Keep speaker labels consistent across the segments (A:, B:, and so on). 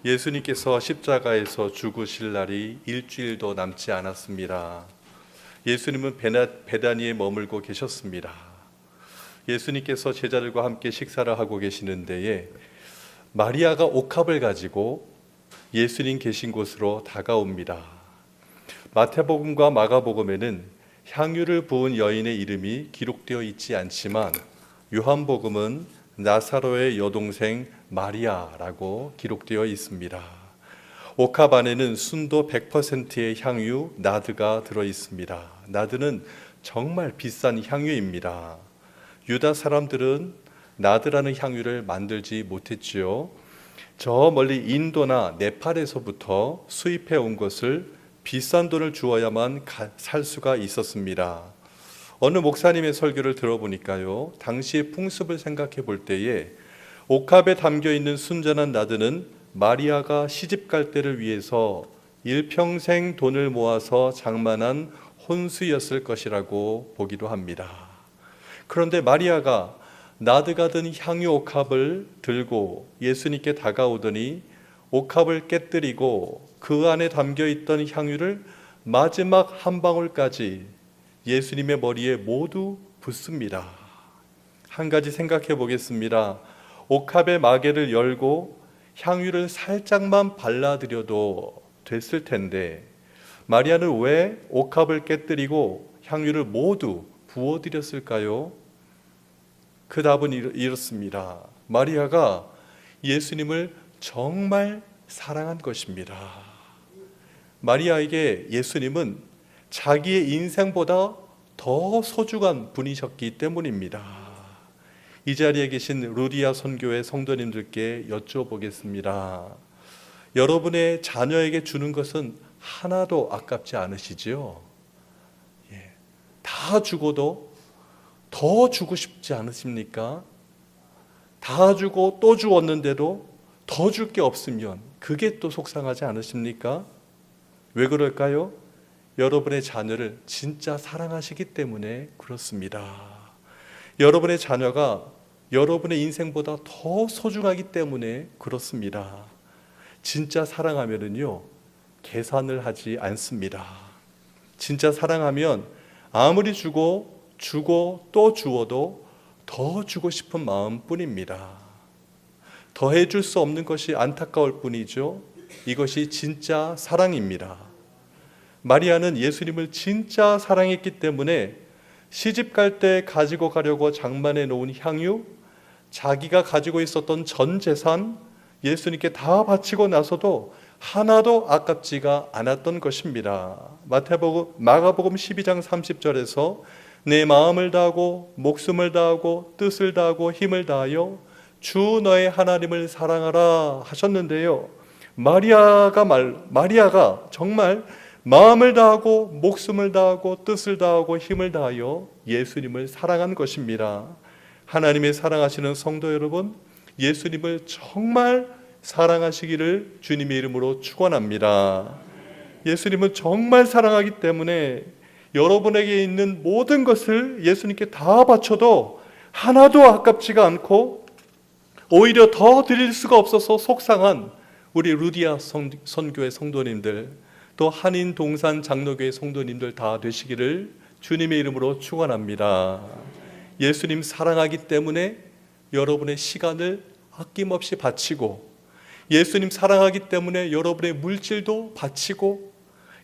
A: 예수님께서 십자가에서 죽으실 날이 일주일도 남지 않았습니다. 예수님은 베다니에 머물고 계셨습니다. 예수님께서 제자들과 함께 식사를 하고 계시는 데에 마리아가 옥합을 가지고 예수님 계신 곳으로 다가옵니다. 마태복음과 마가복음에는 향유를 부은 여인의 이름이 기록되어 있지 않지만 요한복음은 나사로의 여동생 마리아라고 기록되어 있습니다. 옥합 안에는 순도 100%의 향유 나드가 들어 있습니다. 나드는 정말 비싼 향유입니다. 유다 사람들은 나드라는 향유를 만들지 못했지요. 저 멀리 인도나 네팔에서부터 수입해 온 것을 비싼 돈을 주어야만 살 수가 있었습니다. 어느 목사님의 설교를 들어보니까요, 당시의 풍습을 생각해 볼 때에 옥합에 담겨있는 순전한 나드는 마리아가 시집갈 때를 위해서 일평생 돈을 모아서 장만한 혼수였을 것이라고 보기도 합니다. 그런데 마리아가 나드가 든 향유 옥합을 들고 예수님께 다가오더니 옥합을 깨뜨리고 그 안에 담겨있던 향유를 마지막 한 방울까지 예수님의 머리에 모두 붓습니다. 한 가지 생각해 보겠습니다. 옥합의 마개를 열고 향유를 살짝만 발라드려도 됐을 텐데 마리아는 왜 옥합을 깨뜨리고 향유를 모두 부어드렸을까요? 그 답은 이렇습니다. 마리아가 예수님을 정말 사랑한 것입니다. 마리아에게 예수님은 자기의 인생보다 더 소중한 분이셨기 때문입니다. 이 자리에 계신 루디아 선교회 성도님들께 여쭤보겠습니다. 여러분의 자녀에게 주는 것은 하나도 아깝지 않으시지요? 다 주고도 더 주고 싶지 않으십니까? 다 주고 또 주었는데도 더 줄 게 없으면 그게 또 속상하지 않으십니까? 왜 그럴까요? 여러분의 자녀를 진짜 사랑하시기 때문에 그렇습니다. 여러분의 자녀가 여러분의 인생보다 더 소중하기 때문에 그렇습니다. 진짜 사랑하면은요, 계산을 하지 않습니다. 진짜 사랑하면 아무리 주고 또 주어도 더 주고 싶은 마음뿐입니다. 더해줄 수 없는 것이 안타까울 뿐이죠. 이것이 진짜 사랑입니다. 마리아는 예수님을 진짜 사랑했기 때문에 시집갈 때 가지고 가려고 장만해 놓은 향유, 자기가 가지고 있었던 전 재산 예수님께 다 바치고 나서도 하나도 아깝지가 않았던 것입니다. 마가복음 12장 30절에서 내 마음을 다하고 목숨을 다하고 뜻을 다하고 힘을 다하여 주 너의 하나님을 사랑하라 하셨는데요. 마리아가 정말 마음을 다하고 목숨을 다하고 뜻을 다하고 힘을 다하여 예수님을 사랑한 것입니다. 하나님의 사랑하시는 성도 여러분, 예수님을 정말 사랑하시기를 주님의 이름으로 축원합니다. 예수님은 정말 사랑하기 때문에 여러분에게 있는 모든 것을 예수님께 다 바쳐도 하나도 아깝지가 않고 오히려 더 드릴 수가 없어서 속상한 우리 루디아 선교회 성도님들, 또 한인 동산 장로교회 성도님들 다 되시기를 주님의 이름으로 축원합니다. 예수님 사랑하기 때문에 여러분의 시간을 아낌없이 바치고, 예수님 사랑하기 때문에 여러분의 물질도 바치고,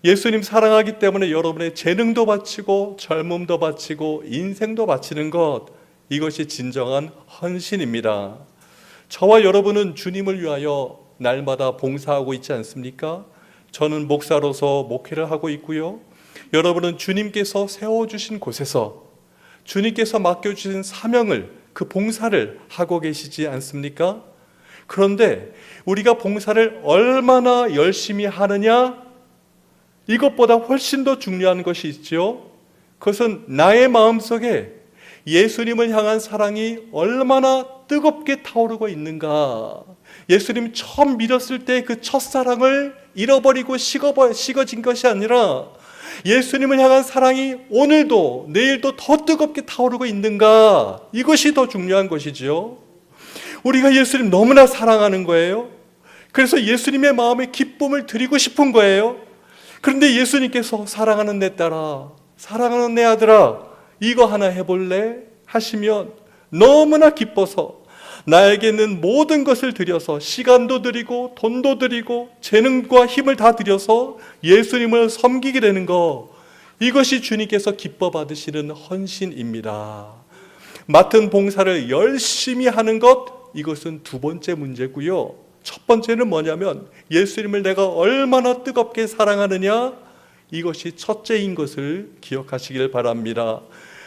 A: 예수님 사랑하기 때문에 여러분의 재능도 바치고 젊음도 바치고 인생도 바치는 것, 이것이 진정한 헌신입니다. 저와 여러분은 주님을 위하여 날마다 봉사하고 있지 않습니까? 저는 목사로서 목회를 하고 있고요. 여러분은 주님께서 세워주신 곳에서 주님께서 맡겨주신 사명을, 그 봉사를 하고 계시지 않습니까? 그런데 우리가 봉사를 얼마나 열심히 하느냐, 이것보다 훨씬 더 중요한 것이 있죠. 그것은 나의 마음속에 예수님을 향한 사랑이 얼마나 뜨겁게 타오르고 있는가. 예수님 처음 믿었을 때 그 첫사랑을 잃어버리고 식어진 것이 아니라 예수님을 향한 사랑이 오늘도 내일도 더 뜨겁게 타오르고 있는가, 이것이 더 중요한 것이지요. 우리가 예수님 너무나 사랑하는 거예요. 그래서 예수님의 마음에 기쁨을 드리고 싶은 거예요. 그런데 예수님께서 사랑하는 내 딸아, 사랑하는 내 아들아, 이거 하나 해볼래? 하시면 너무나 기뻐서 나에게 있는 모든 것을 들여서 시간도 드리고 돈도 드리고 재능과 힘을 다 들여서 예수님을 섬기게 되는 거, 이것이 주님께서 기뻐 받으시는 헌신입니다. 맡은 봉사를 열심히 하는 것, 이것은 두 번째 문제고요. 첫 번째는 뭐냐면 예수님을 내가 얼마나 뜨겁게 사랑하느냐, 이것이 첫째인 것을 기억하시길 바랍니다.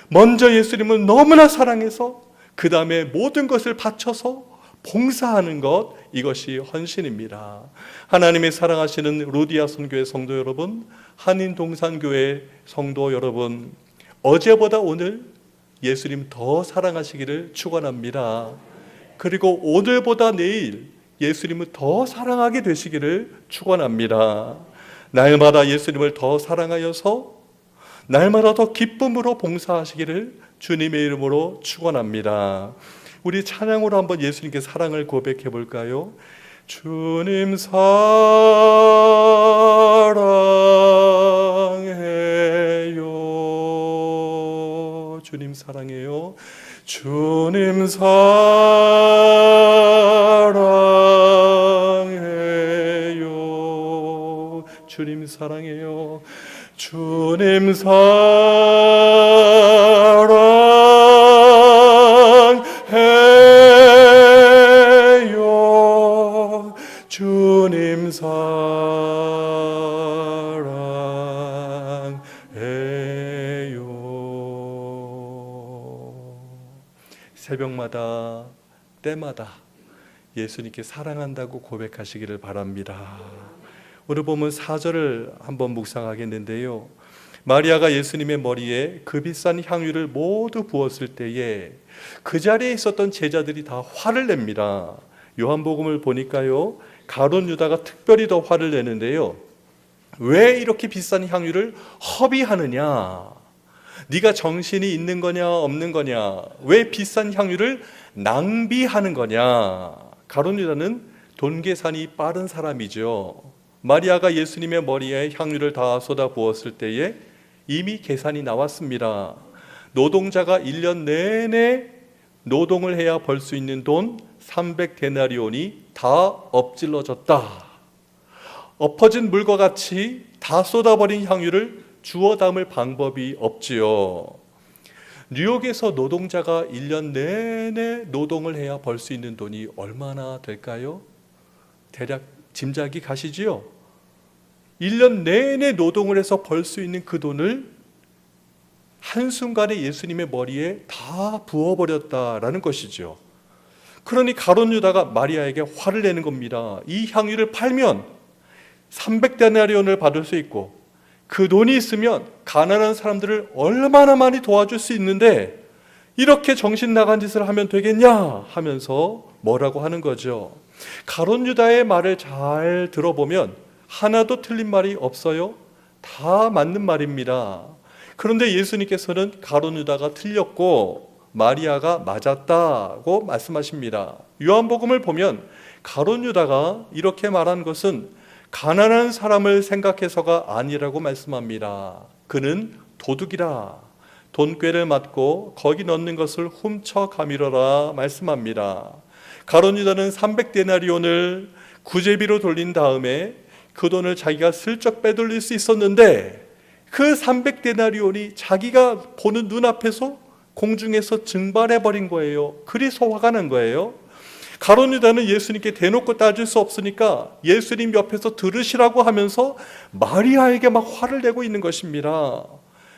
A: 먼저 예수님을 너무나 사랑해서 그 다음에 모든 것을 바쳐서 봉사하는 것, 이것이 헌신입니다. 하나님의 사랑하시는 루디아 선교회 성도 여러분, 한인동산교회 성도 여러분, 어제보다 오늘 예수님 더 사랑하시기를 축원합니다. 그리고 오늘보다 내일 예수님을 더 사랑하게 되시기를 축원합니다. 날마다 예수님을 더 사랑하여서 날마다 더 기쁨으로 봉사하시기를 주님의 이름으로 축원합니다. 우리 찬양으로 한번 예수님께 사랑을 고백해 볼까요? 주님 사랑해요. 주님 사랑해요. 주님 사랑해요. 주님 사랑해요. 주님 사랑해요. 주님 사랑해요. 새벽마다 때마다 예수님께 사랑한다고 고백하시기를 바랍니다. 오늘 보면 4절을 한번 묵상하겠는데요. 마리아가 예수님의 머리에 그 비싼 향유를 모두 부었을 때에 그 자리에 있었던 제자들이 다 화를 냅니다. 요한복음을 보니까요, 가룟 유다가 특별히 더 화를 내는데요. 왜 이렇게 비싼 향유를 허비하느냐? 네가 정신이 있는 거냐 없는 거냐? 왜 비싼 향유를 낭비하는 거냐? 가룟 유다는 돈 계산이 빠른 사람이죠. 마리아가 예수님의 머리에 향유를 다 쏟아 부었을 때에 이미 계산이 나왔습니다. 노동자가 1년 내내 노동을 해야 벌 수 있는 돈 300데나리온이 다 엎질러졌다. 엎어진 물과 같이 다 쏟아버린 향유를 주워 담을 방법이 없지요. 뉴욕에서 노동자가 1년 내내 노동을 해야 벌 수 있는 돈이 얼마나 될까요? 대략 짐작이 가시지요? 1년 내내 노동을 해서 벌 수 있는 그 돈을 한순간에 예수님의 머리에 다 부어버렸다라는 것이죠. 그러니 가룟 유다가 마리아에게 화를 내는 겁니다. 이 향유를 팔면 300데나리온을 받을 수 있고 그 돈이 있으면 가난한 사람들을 얼마나 많이 도와줄 수 있는데 이렇게 정신 나간 짓을 하면 되겠냐 하면서 뭐라고 하는 거죠. 가룟 유다의 말을 잘 들어보면 하나도 틀린 말이 없어요. 다 맞는 말입니다. 그런데 예수님께서는 가룟 유다가 틀렸고 마리아가 맞았다고 말씀하십니다. 요한복음을 보면 가룟 유다가 이렇게 말한 것은 가난한 사람을 생각해서가 아니라고 말씀합니다. 그는 도둑이라 돈꾀를 맞고 거기 넣는 것을 훔쳐 가미러라 말씀합니다. 가룟 유다는 300데나리온을 구제비로 돌린 다음에 그 돈을 자기가 슬쩍 빼돌릴 수 있었는데 그 300데나리온이 자기가 보는 눈앞에서 공중에서 증발해버린 거예요. 그래서 화가 난 거예요. 가룟 유다는 예수님께 대놓고 따질 수 없으니까 예수님 옆에서 들으시라고 하면서 마리아에게 막 화를 내고 있는 것입니다.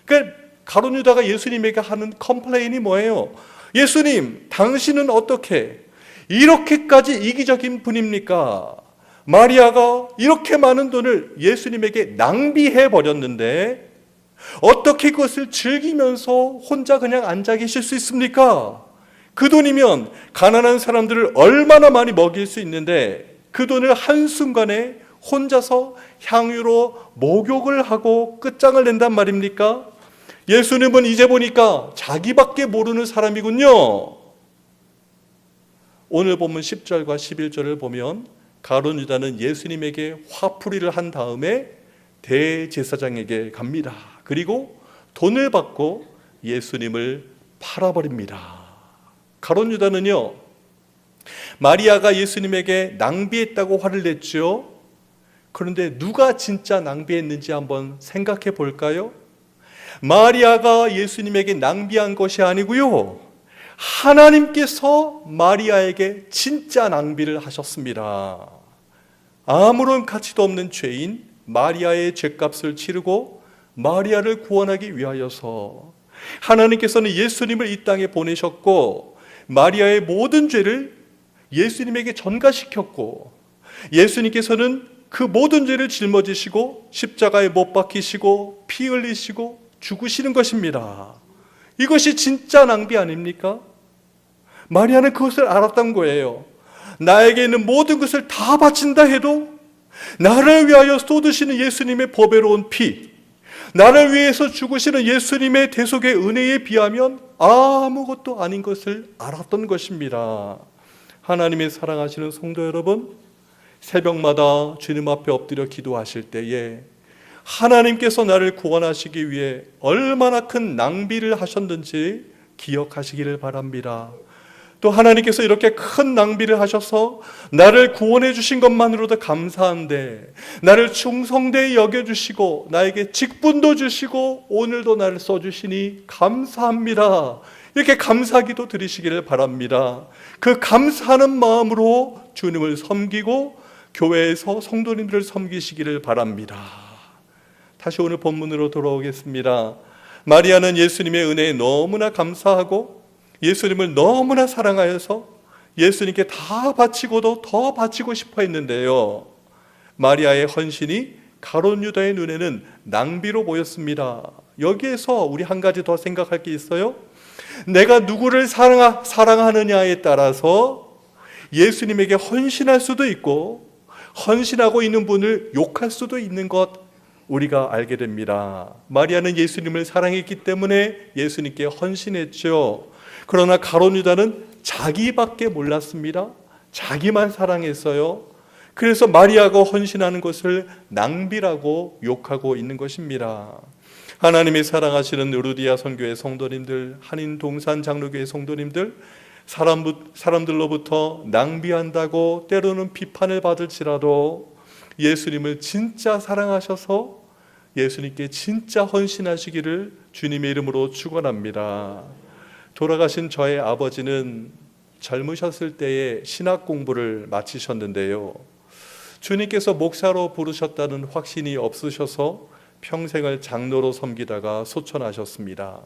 A: 그러니까 가룟 유다가 예수님에게 하는 컴플레인이 뭐예요? 예수님, 당신은 어떻게 이렇게까지 이기적인 분입니까? 마리아가 이렇게 많은 돈을 예수님에게 낭비해 버렸는데 어떻게 그것을 즐기면서 혼자 그냥 앉아 계실 수 있습니까? 그 돈이면 가난한 사람들을 얼마나 많이 먹일 수 있는데 그 돈을 한순간에 혼자서 향유로 목욕을 하고 끝장을 낸단 말입니까? 예수님은 이제 보니까 자기밖에 모르는 사람이군요. 오늘 본문 10절과 11절을 보면 가룟 유다는 예수님에게 화풀이를 한 다음에 대제사장에게 갑니다. 그리고 돈을 받고 예수님을 팔아버립니다. 가룟 유다는요, 마리아가 예수님에게 낭비했다고 화를 냈죠. 그런데 누가 진짜 낭비했는지 한번 생각해 볼까요? 마리아가 예수님에게 낭비한 것이 아니고요, 하나님께서 마리아에게 진짜 낭비를 하셨습니다. 아무런 가치도 없는 죄인 마리아의 죄값을 치르고 마리아를 구원하기 위하여서 하나님께서는 예수님을 이 땅에 보내셨고, 마리아의 모든 죄를 예수님에게 전가시켰고, 예수님께서는 그 모든 죄를 짊어지시고 십자가에 못 박히시고 피 흘리시고 죽으시는 것입니다. 이것이 진짜 낭비 아닙니까? 마리아는 그것을 알았던 거예요. 나에게 있는 모든 것을 다 바친다 해도 나를 위하여 쏟으시는 예수님의 보배로운 피, 나를 위해서 죽으시는 예수님의 대속의 은혜에 비하면 아무것도 아닌 것을 알았던 것입니다. 하나님의 사랑하시는 성도 여러분, 새벽마다 주님 앞에 엎드려 기도하실 때에 하나님께서 나를 구원하시기 위해 얼마나 큰 낭비를 하셨는지 기억하시기를 바랍니다. 또 하나님께서 이렇게 큰 낭비를 하셔서 나를 구원해 주신 것만으로도 감사한데, 나를 충성되이 여겨주시고 나에게 직분도 주시고 오늘도 나를 써주시니 감사합니다. 이렇게 감사기도 드리시기를 바랍니다. 그 감사하는 마음으로 주님을 섬기고 교회에서 성도님들을 섬기시기를 바랍니다. 다시 오늘 본문으로 돌아오겠습니다. 마리아는 예수님의 은혜에 너무나 감사하고 예수님을 너무나 사랑하여서 예수님께 다 바치고도 더 바치고 싶어 했는데요, 마리아의 헌신이 가룟 유다의 눈에는 낭비로 보였습니다. 여기에서 우리 한 가지 더 생각할 게 있어요. 내가 누구를 사랑하느냐에 따라서 예수님에게 헌신할 수도 있고 헌신하고 있는 분을 욕할 수도 있는 것 우리가 알게 됩니다. 마리아는 예수님을 사랑했기 때문에 예수님께 헌신했죠. 그러나 가룟 유다는 자기밖에 몰랐습니다. 자기만 사랑했어요. 그래서 마리아가 헌신하는 것을 낭비라고 욕하고 있는 것입니다. 하나님의 사랑하시는 르루디아 선교회 성도님들, 한인 동산 장로교회 성도님들, 사람들로부터 낭비한다고 때로는 비판을 받을지라도 예수님을 진짜 사랑하셔서 예수님께 진짜 헌신하시기를 주님의 이름으로 축원합니다. 돌아가신 저의 아버지는 젊으셨을 때에 신학 공부를 마치셨는데요, 주님께서 목사로 부르셨다는 확신이 없으셔서 평생을 장로로 섬기다가 소천하셨습니다.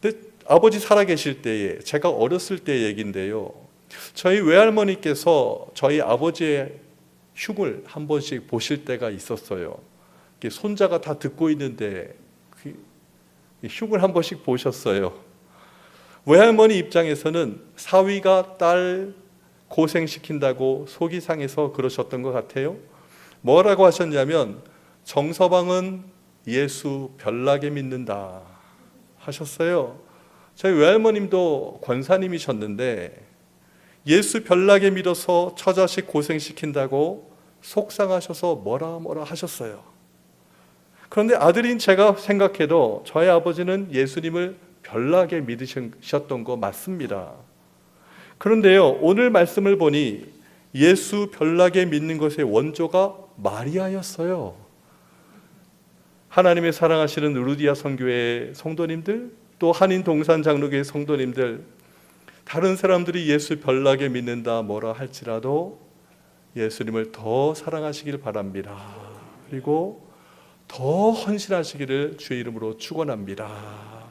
A: 근데 아버지 살아계실 때에, 제가 어렸을 때 얘기인데요, 저희 외할머니께서 저희 아버지의 흉을 한 번씩 보실 때가 있었어요. 손자가 다 듣고 있는데 흉을 한 번씩 보셨어요. 외할머니 입장에서는 사위가 딸 고생시킨다고 속이 상해서 그러셨던 것 같아요. 뭐라고 하셨냐면, 정서방은 예수 별나게 믿는다 하셨어요. 저희 외할머님도 권사님이셨는데 예수 별나게 믿어서 처자식 고생시킨다고 속상하셔서 뭐라 하셨어요. 그런데 아들인 제가 생각해도 저희 아버지는 예수님을 별나게 믿으셨던 거 맞습니다. 그런데요, 오늘 말씀을 보니 예수 별나게 믿는 것의 원조가 마리아였어요. 하나님의 사랑하시는 르루디아 선교회 성도님들, 또 한인 동산 장로교회 성도님들, 다른 사람들이 예수 별나게 믿는다 뭐라 할지라도 예수님을 더 사랑하시길 바랍니다. 그리고 더 헌신하시기를 주의 이름으로 축원합니다.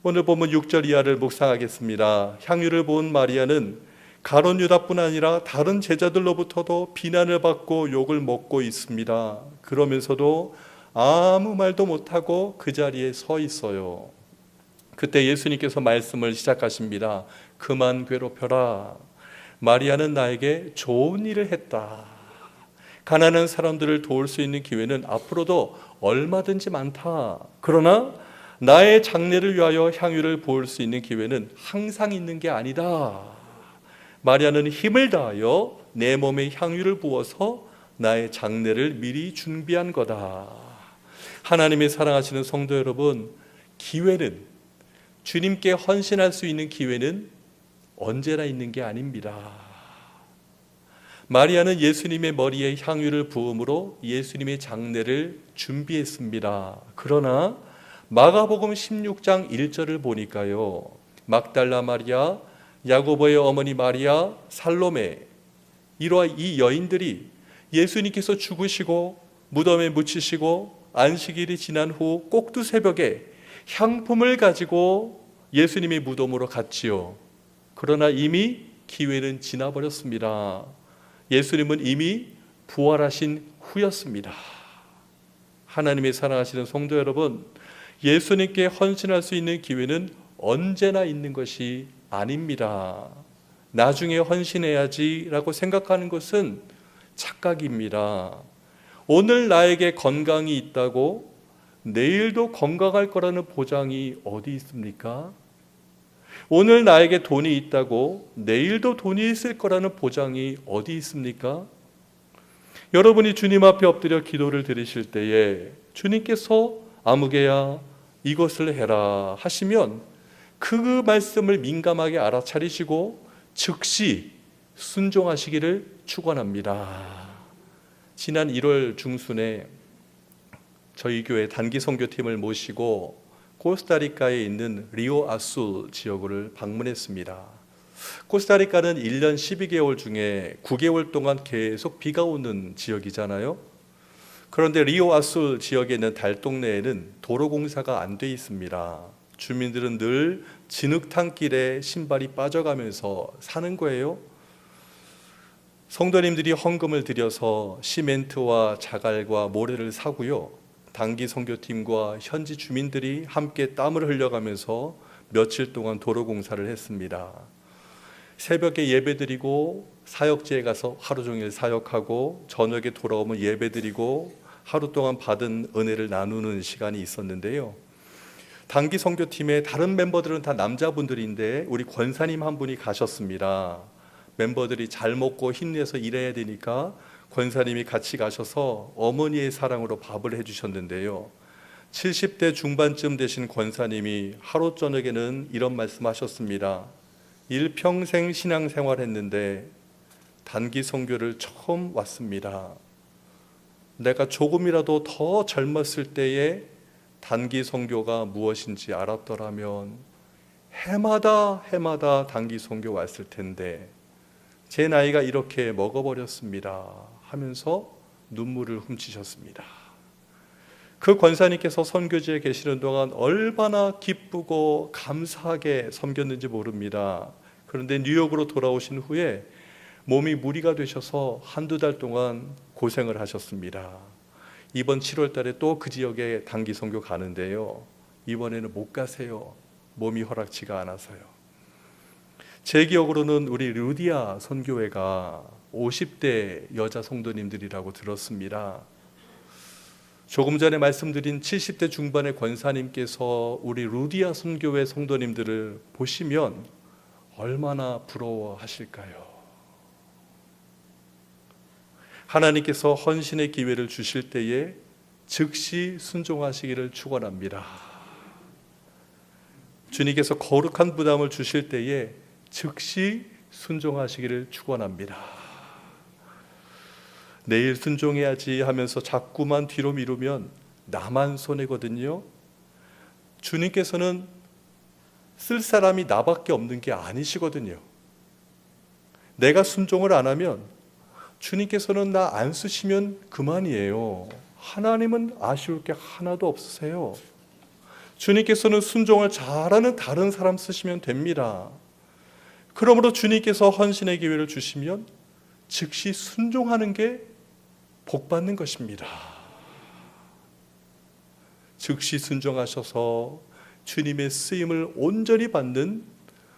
A: 오늘 본문 6절 이하를 묵상하겠습니다. 향유를 부은 마리아는 가룟 유다뿐 아니라 다른 제자들로부터도 비난을 받고 욕을 먹고 있습니다. 그러면서도 아무 말도 못하고 그 자리에 서 있어요. 그때 예수님께서 말씀을 시작하십니다. 그만 괴롭혀라. 마리아는 나에게 좋은 일을 했다. 가난한 사람들을 도울 수 있는 기회는 앞으로도 얼마든지 많다. 그러나 나의 장례를 위하여 향유를 부을 수 있는 기회는 항상 있는 게 아니다. 마리아는 힘을 다하여 내 몸에 향유를 부어서 나의 장례를 미리 준비한 거다. 하나님의 사랑하시는 성도 여러분, 기회는, 주님께 헌신할 수 있는 기회는 언제나 있는 게 아닙니다. 마리아는 예수님의 머리에 향유를 부음으로 예수님의 장례를 준비했습니다. 그러나 마가복음 16장 1절을 보니까요, 막달라 마리아, 야고보의 어머니 마리아, 살로메, 이러한 이 여인들이 예수님께서 죽으시고 무덤에 묻히시고 안식일이 지난 후 꼭두 새벽에 향품을 가지고 예수님의 무덤으로 갔지요. 그러나 이미 기회는 지나버렸습니다. 예수님은 이미 부활하신 후였습니다. 하나님의 사랑하시는 성도 여러분, 예수님께 헌신할 수 있는 기회는 언제나 있는 것이 아닙니다. 나중에 헌신해야지라고 생각하는 것은 착각입니다. 오늘 나에게 건강이 있다고 내일도 건강할 거라는 보장이 어디 있습니까? 오늘 나에게 돈이 있다고 내일도 돈이 있을 거라는 보장이 어디 있습니까? 여러분이 주님 앞에 엎드려 기도를 드리실 때에 주님께서 아무개야 이것을 해라 하시면 그 말씀을 민감하게 알아차리시고 즉시 순종하시기를 축원합니다. 지난 1월 중순에 저희 교회 단기 선교팀을 모시고 코스타리카에 있는 리오 아술 지역을 방문했습니다. 코스타리카는 1년 12개월 중에 9개월 동안 계속 비가 오는 지역이잖아요. 그런데 리오 아술 지역에 있는 달동네에는 도로 공사가 안 돼 있습니다. 주민들은 늘 진흙탕길에 신발이 빠져가면서 사는 거예요. 성도님들이 헌금을 들여서 시멘트와 자갈과 모래를 사고요, 단기 선교팀과 현지 주민들이 함께 땀을 흘려가면서 며칠 동안 도로 공사를 했습니다. 새벽에 예배드리고 사역지에 가서 하루 종일 사역하고 저녁에 돌아오면 예배드리고 하루 동안 받은 은혜를 나누는 시간이 있었는데요. 단기 선교팀의 다른 멤버들은 다 남자분들인데 우리 권사님 한 분이 가셨습니다. 멤버들이 잘 먹고 힘내서 일해야 되니까 권사님이 같이 가셔서 어머니의 사랑으로 밥을 해주셨는데요. 70대 중반쯤 되신 권사님이 하루 저녁에는 이런 말씀하셨습니다. 일평생 신앙생활 했는데 단기 선교를 처음 왔습니다. 내가 조금이라도 더 젊었을 때에 단기 선교가 무엇인지 알았더라면 해마다 단기 선교 왔을 텐데 제 나이가 이렇게 먹어버렸습니다 하면서 눈물을 훔치셨습니다. 그 권사님께서 선교지에 계시는 동안 얼마나 기쁘고 감사하게 섬겼는지 모릅니다. 그런데 뉴욕으로 돌아오신 후에 몸이 무리가 되셔서 한두 달 동안 고생을 하셨습니다. 이번 7월 달에 또 그 지역에 단기 선교 가는데요, 이번에는 못 가세요. 몸이 허락치가 않아서요. 제 기억으로는 우리 루디아 선교회가 50대 여자 성도님들이라고 들었습니다. 조금 전에 말씀드린 70대 중반의 권사님께서 우리 루디아 선교회 성도님들을 보시면 얼마나 부러워하실까요? 하나님께서 헌신의 기회를 주실 때에 즉시 순종하시기를 축원합니다. 주님께서 거룩한 부담을 주실 때에 즉시 순종하시기를 축원합니다. 내일 순종해야지 하면서 자꾸만 뒤로 미루면 나만 손해거든요. 주님께서는 쓸 사람이 나밖에 없는 게 아니시거든요. 내가 순종을 안 하면 주님께서는 나 안 쓰시면 그만이에요. 하나님은 아쉬울 게 하나도 없으세요. 주님께서는 순종을 잘하는 다른 사람 쓰시면 됩니다. 그러므로 주님께서 헌신의 기회를 주시면 즉시 순종하는 게 복 받는 것입니다. 즉시 순종하셔서 주님의 쓰임을 온전히 받는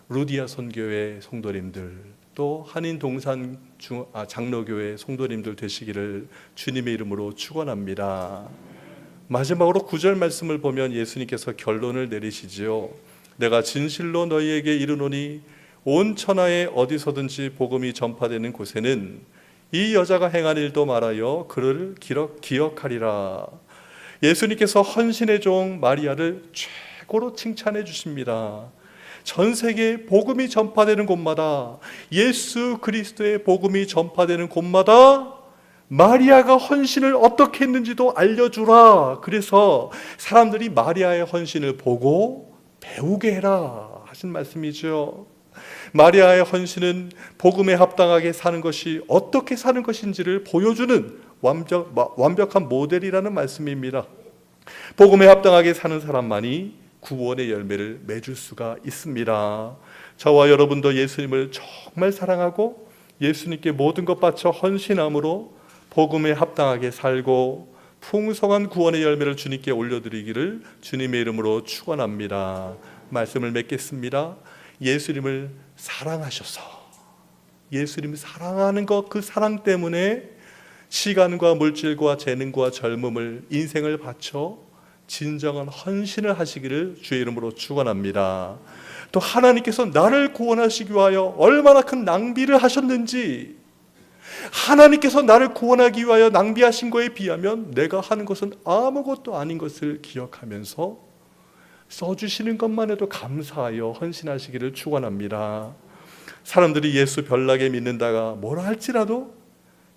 A: 루디아 선교회 성도님들, 또 한인 동산 장로교회 성도님들 되시기를 주님의 이름으로 축원합니다. 마지막으로 9절 말씀을 보면 예수님께서 결론을 내리시지요. 내가 진실로 너희에게 이르노니 온 천하에 어디서든지 복음이 전파되는 곳에는 이 여자가 행한 일도 말하여 그를 기억하리라. 예수님께서 헌신의 종 마리아를 최고로 칭찬해 주십니다. 전 세계에 복음이 전파되는 곳마다, 예수 그리스도의 복음이 전파되는 곳마다 마리아가 헌신을 어떻게 했는지도 알려주라. 그래서 사람들이 마리아의 헌신을 보고 배우게 해라 하신 말씀이죠. 마리아의 헌신은 복음에 합당하게 사는 것이 어떻게 사는 것인지를 보여주는 완벽한 모델이라는 말씀입니다. 복음에 합당하게 사는 사람만이 구원의 열매를 맺을 수가 있습니다. 저와 여러분도 예수님을 정말 사랑하고 예수님께 모든 것 바쳐 헌신함으로 복음에 합당하게 살고 풍성한 구원의 열매를 주님께 올려드리기를 주님의 이름으로 축원합니다. 말씀을 맺겠습니다. 예수님을 사랑하셔서, 예수님 사랑하는 것, 그 사랑 때문에 시간과 물질과 재능과 젊음을, 인생을 바쳐 진정한 헌신을 하시기를 주의 이름으로 축원합니다. 또 하나님께서 나를 구원하시기 위하여 얼마나 큰 낭비를 하셨는지, 하나님께서 나를 구원하기 위하여 낭비하신 거에 비하면 내가 하는 것은 아무것도 아닌 것을 기억하면서 써주시는 것만 해도 감사하여 헌신하시기를 축원합니다. 사람들이 예수 별나게 믿는다가 뭐라 할지라도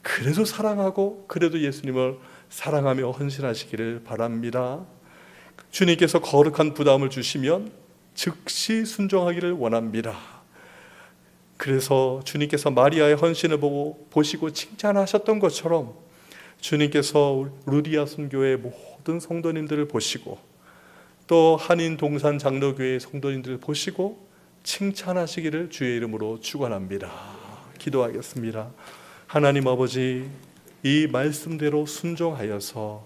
A: 그래도 사랑하고 그래도 예수님을 사랑하며 헌신하시기를 바랍니다. 주님께서 거룩한 부담을 주시면 즉시 순종하기를 원합니다. 그래서 주님께서 마리아의 헌신을 보시고 칭찬하셨던 것처럼 주님께서 루디아 선교의 모든 성도님들을 보시고 또 한인 동산 장로교회 성도님들을 보시고 칭찬하시기를 주의 이름으로 축원합니다. 기도하겠습니다. 하나님 아버지, 이 말씀대로 순종하여서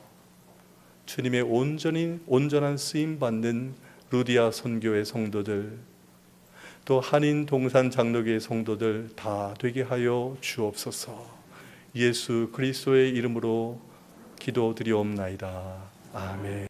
A: 주님의 온전한 쓰임 받는 루디아 선교회 성도들, 또 한인 동산 장로교회 성도들 다 되게 하여 주옵소서. 예수 그리스도의 이름으로 기도드리옵나이다. 아멘.